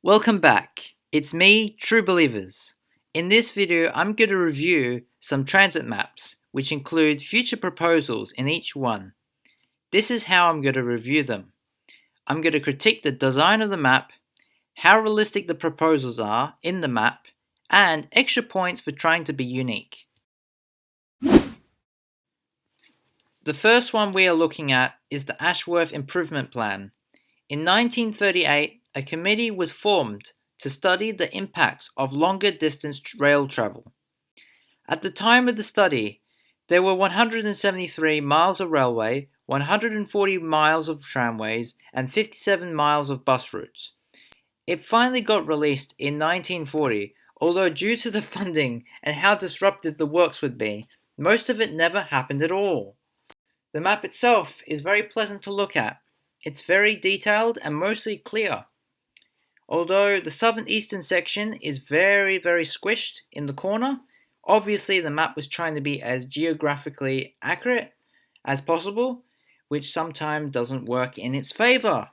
Welcome back. It's me, True Believers. In this video, I'm going to review some transit maps, which include future proposals in each one. This is how I'm going to review them. I'm going to critique the design of the map, how realistic the proposals are in the map, and extra points for trying to be unique. The first one we are looking at is the Ashworth Improvement Plan. In 1938, a committee was formed to study the impacts of longer distance rail travel. At the time of the study, there were 173 miles of railway, 140 miles of tramways, and 57 miles of bus routes. It finally got released in 1940, although due to the funding and how disruptive the works would be, most of it never happened at all. The map itself is very pleasant to look at. It's very detailed and mostly clear. Although the southern eastern section is very squished in the corner, obviously the map was trying to be as geographically accurate as possible, which sometimes doesn't work in its favor.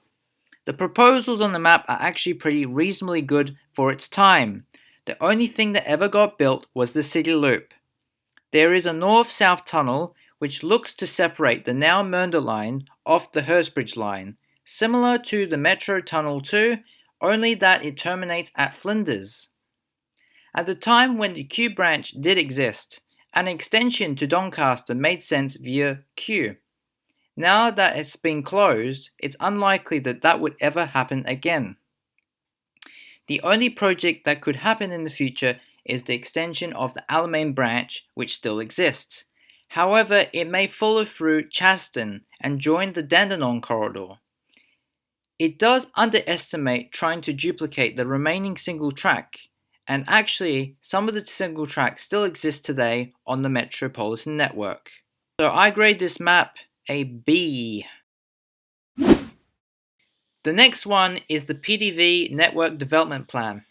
The proposals on the map are actually pretty reasonably good for its time. The only thing that ever got built was the city loop. There is a north-south tunnel which looks to separate the now Mernda line off the Hurstbridge line, similar to the Metro Tunnel 2, only that it terminates at Flinders. At the time when the Kew branch did exist, an extension to Doncaster made sense via Kew. Now that it's been closed, it's unlikely that that would ever happen again. The only project that could happen in the future is the extension of the Alamein branch, which still exists. However, it may follow through Chaston and join the Dandenong corridor. It does underestimate trying to duplicate the remaining single track, and actually, some of the single tracks still exist today on the Metropolitan network. So I grade this map a B. The next one is the PDV Network Development Plan.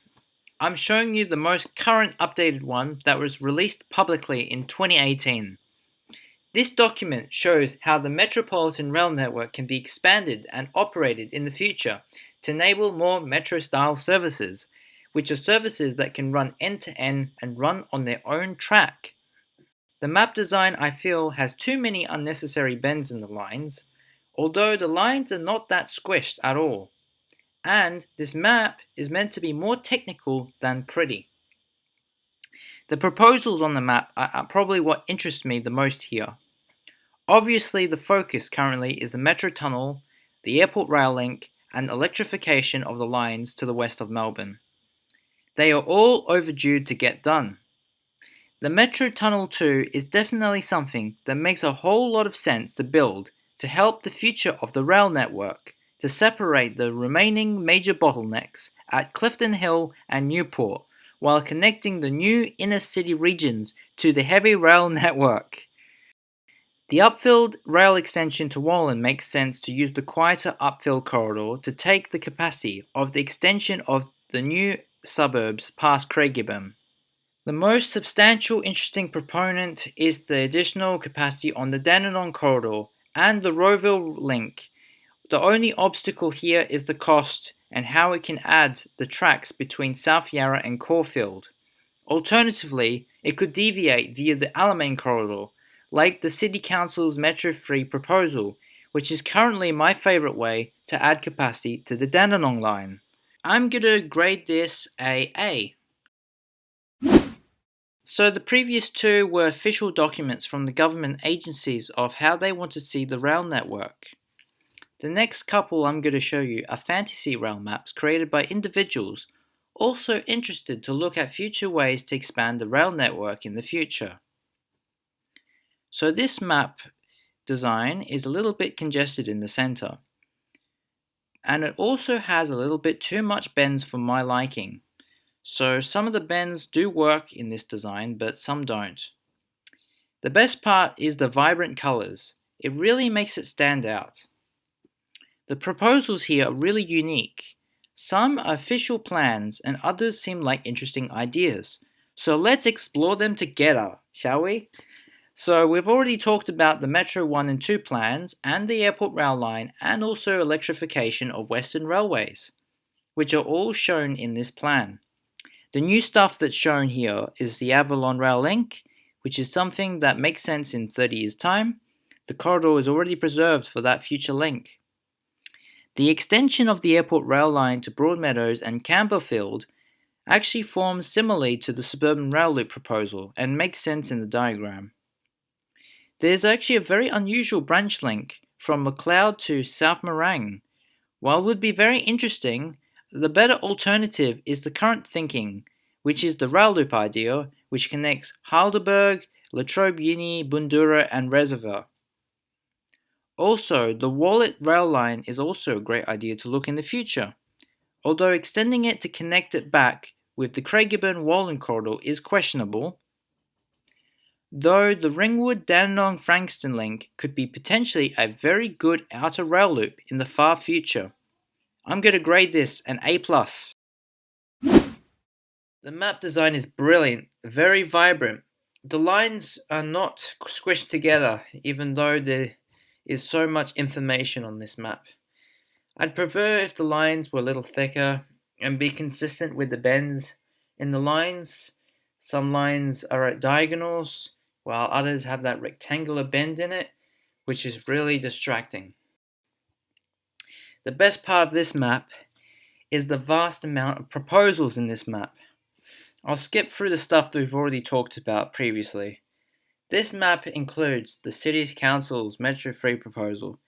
I'm showing you the most current updated one that was released publicly in 2018. This document shows how the Metropolitan Rail Network can be expanded and operated in the future to enable more metro-style services, which are services that can run end-to-end and run on their own track. The map design, I feel, has too many unnecessary bends in the lines, although the lines are not that squished at all. And this map is meant to be more technical than pretty. The proposals on the map are probably what interests me the most here. Obviously, the focus currently is the Metro Tunnel, the Airport Rail Link, and electrification of the lines to the west of Melbourne. They are all overdue to get done. The Metro Tunnel 2 is definitely something that makes a whole lot of sense to build to help the future of the rail network, to separate the remaining major bottlenecks at Clifton Hill and Newport, while connecting the new inner city regions to the heavy rail network. The upfield rail extension to Wallan makes sense to use the quieter upfield corridor to take the capacity of the extension of the new suburbs past Craigieburn. The most substantial interesting proponent is the additional capacity on the Dandenong corridor and the Rowville link. The only obstacle here is the cost and how it can add the tracks between South Yarra and Caulfield. Alternatively, it could deviate via the Alamein corridor, like the City Council's Metro 3 proposal, which is currently my favourite way to add capacity to the Dandenong line. I'm going to grade this a A. So the previous two were official documents from the government agencies of how they want to see the rail network. The next couple I'm going to show you are fantasy rail maps created by individuals also interested to look at future ways to expand the rail network in the future. So this map design is a little bit congested in the center, and it also has a little bit too much bends for my liking. So some of the bends do work in this design, but some don't. The best part is the vibrant colors. It really makes it stand out. The proposals here are really unique. Some are official plans and others seem like interesting ideas. So let's explore them together, shall we? So we've already talked about the Metro 1 and 2 plans and the Airport Rail Line and also electrification of Western Railways. which are all shown in this plan. The new stuff that's shown here is the Avalon Rail Link, which is something that makes sense in 30 years' time. The corridor is already preserved for that future link. The extension of the airport rail line to Broadmeadows and Campbellfield actually forms similarly to the suburban rail loop proposal and makes sense in the diagram. There's actually a very unusual branch link from McLeod to South Morang. While it would be very interesting, the better alternative is the current thinking, which is the rail loop idea, which connects Heidelberg, Latrobe Uni, Bundura, and Reservoir. Also, the Wallet rail line is also a great idea to look in the future, although extending it to connect it back with the Craigieburn-Wallen corridor is questionable, though the Ringwood-Dandenong-Frankston link could be potentially a very good outer rail loop in the far future. I'm going to grade this an A+. The map design is brilliant, very vibrant. The lines are not squished together, even though there is so much information on this map. I'd prefer if the lines were a little thicker and be consistent with the bends in the lines. Some lines are at diagonals, while others have that rectangular bend in it, which is really distracting. The best part of this map is the vast amount of proposals in this map. I'll skip through the stuff that we've already talked about previously. This map includes the City Council's Metro 3 proposal,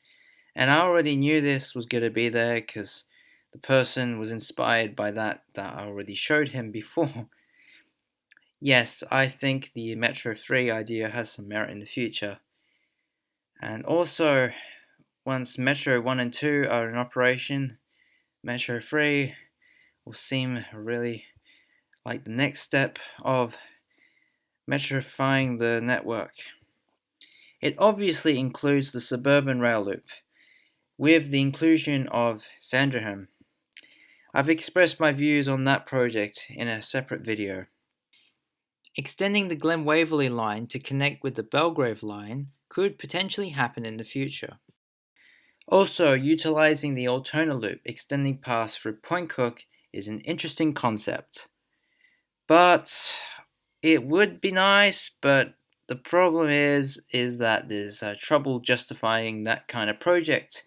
and I already knew this was going to be there because the person was inspired by that I already showed him before. Yes, I think the Metro 3 idea has some merit in the future. And also, once Metro 1 and 2 are in operation, Metro 3 will seem really like the next step of metrifying the network. It obviously includes the suburban rail loop, with the inclusion of Sandringham. I've expressed my views on that project in a separate video. Extending the Glen Waverley line to connect with the Belgrave line could potentially happen in the future. Also, utilizing the Altona loop extending past through Point Cook is an interesting concept. But it would be nice, but the problem is that there's trouble justifying that kind of project,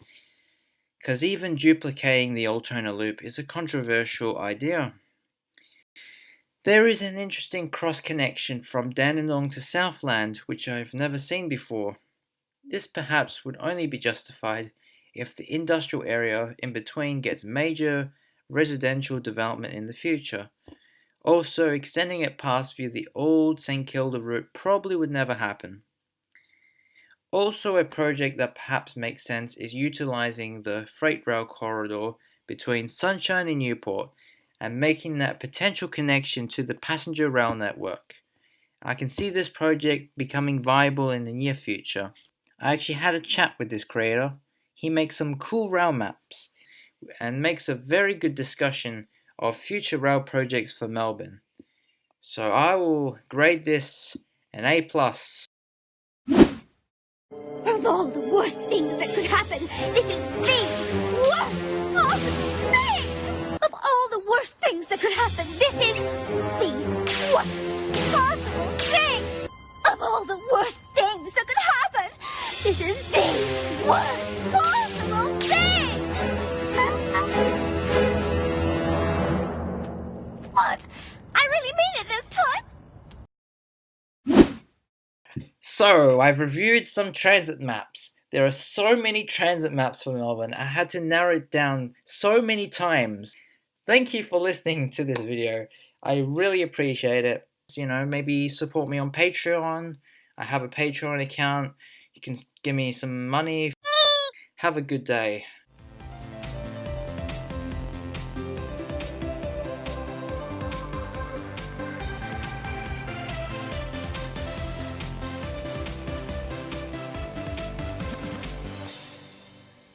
because even duplicating the Altona loop is a controversial idea. There is an interesting cross-connection from Dandenong to Southland, which I've never seen before. This perhaps would only be justified if the industrial area in between gets major residential development in the future. Also, extending it past via the old St Kilda route probably would never happen. Also, a project that perhaps makes sense is utilizing the freight rail corridor between Sunshine and Newport and making that potential connection to the passenger rail network. I can see this project becoming viable in the near future. I actually had a chat with this creator. He makes some cool rail maps and makes a very good discussion of future rail projects for Melbourne. So I will grade this an A+. Of all the worst things that could happen, this is the worst possible thing! Of all the worst things that could happen, this is the worst possible thing! Of all the worst things that could happen, this is the worst possible thing! What? I really mean it this time! So, I've reviewed some transit maps. There are so many transit maps for Melbourne, I had to narrow it down so many times. Thank you for listening to this video. I really appreciate it. Maybe support me on Patreon. I have a Patreon account. You can give me some money. Have a good day.